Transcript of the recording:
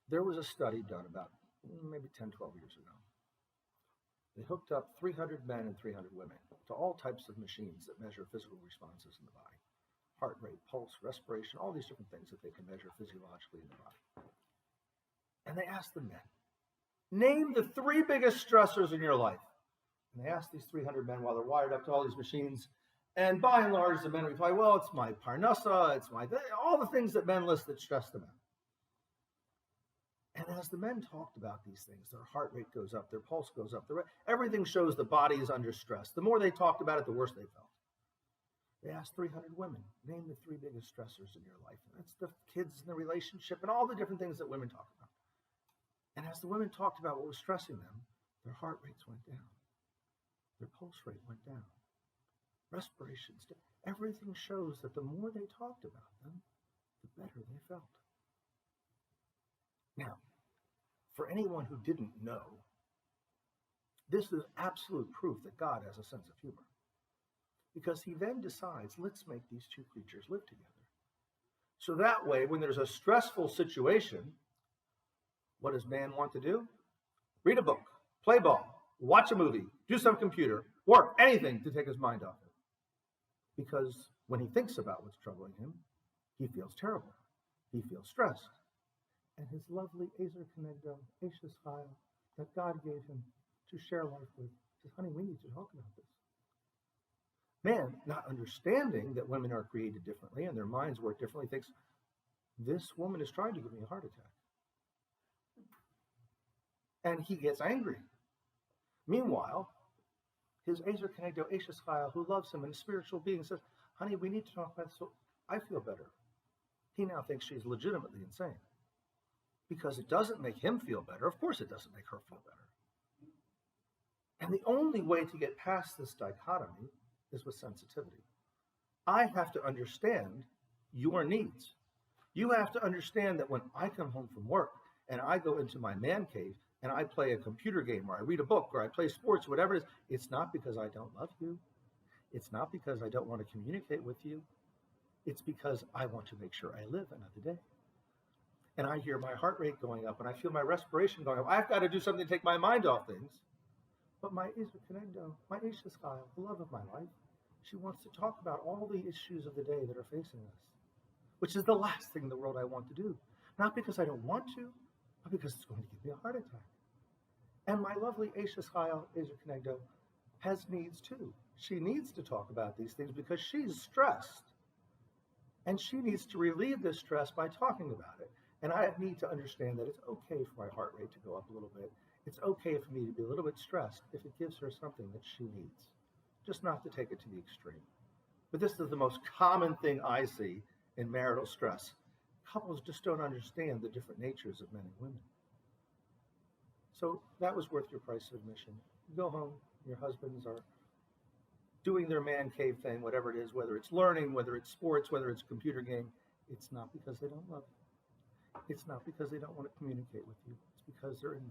There was a study done about maybe 10, 12 years ago. They hooked up 300 men and 300 women to all types of machines that measure physical responses in the body. Heart rate, pulse, respiration, all these different things that they can measure physiologically in the body. And they asked the men, name the 3 biggest stressors in your life. And they asked these 300 men while they're wired up to all these machines. And by and large, the men reply, well, it's my parnassa, it's my, all the things that men list that stress them out. And as the men talked about these things, their heart rate goes up, their pulse goes up, everything shows the body is under stress. The more they talked about it, the worse they felt. They asked 300 women, name the 3 biggest stressors in your life. And that's the kids and the relationship and all the different things that women talk about. And as the women talked about what was stressing them, their heart rates went down. Their pulse rate went down. Respirations, everything shows that the more they talked about them, the better they felt. Now, for anyone who didn't know, this is absolute proof that God has a sense of humor. Because he then decides, let's make these 2 creatures live together. So that way, when there's a stressful situation, what does man want to do? Read a book, play ball, watch a movie, do some computer, work, anything to take his mind off it. Because when he thinks about what's troubling him, he feels terrible. He feels stressed. And his lovely Ezer Kenegdo, Ashes Chayil, that God gave him to share life with, says, honey, we need to talk about this. Man, not understanding that women are created differently and their minds work differently, thinks, this woman is trying to give me a heart attack. And he gets angry. Meanwhile, his Ezer Kenegdo, Ashes Chayil, who loves him and a spiritual being, says, honey, we need to talk about this so I feel better. He now thinks she's legitimately insane. Because it doesn't make him feel better. Of course it doesn't make her feel better. And the only way to get past this dichotomy is with sensitivity. I have to understand your needs. You have to understand that when I come home from work and I go into my man cave and I play a computer game or I read a book or I play sports, whatever it is, it's not because I don't love you. It's not because I don't want to communicate with you. It's because I want to make sure I live another day. And I hear my heart rate going up and I feel my respiration going up. I've got to do something to take my mind off things. But my Ezer Kenegdo, my Ashes Chayil, the love of my life, she wants to talk about all the issues of the day that are facing us, which is the last thing in the world I want to do. Not because I don't want to, but because it's going to give me a heart attack. And my lovely Ashes Chayil, Ezer Kenegdo, has needs too. She needs to talk about these things because she's stressed. And she needs to relieve this stress by talking about it. And I need to understand that it's okay for my heart rate to go up a little bit. It's okay for me to be a little bit stressed if it gives her something that she needs, just not to take it to the extreme. But this is the most common thing I see in marital stress. Couples just don't understand the different natures of men and women. So that was worth your price of admission. You go home, your husbands are doing their man cave thing, whatever it is, whether it's learning, whether it's sports, whether it's a computer game. It's not because they don't love you. It's not because they don't want to communicate with you. It's because they're involved.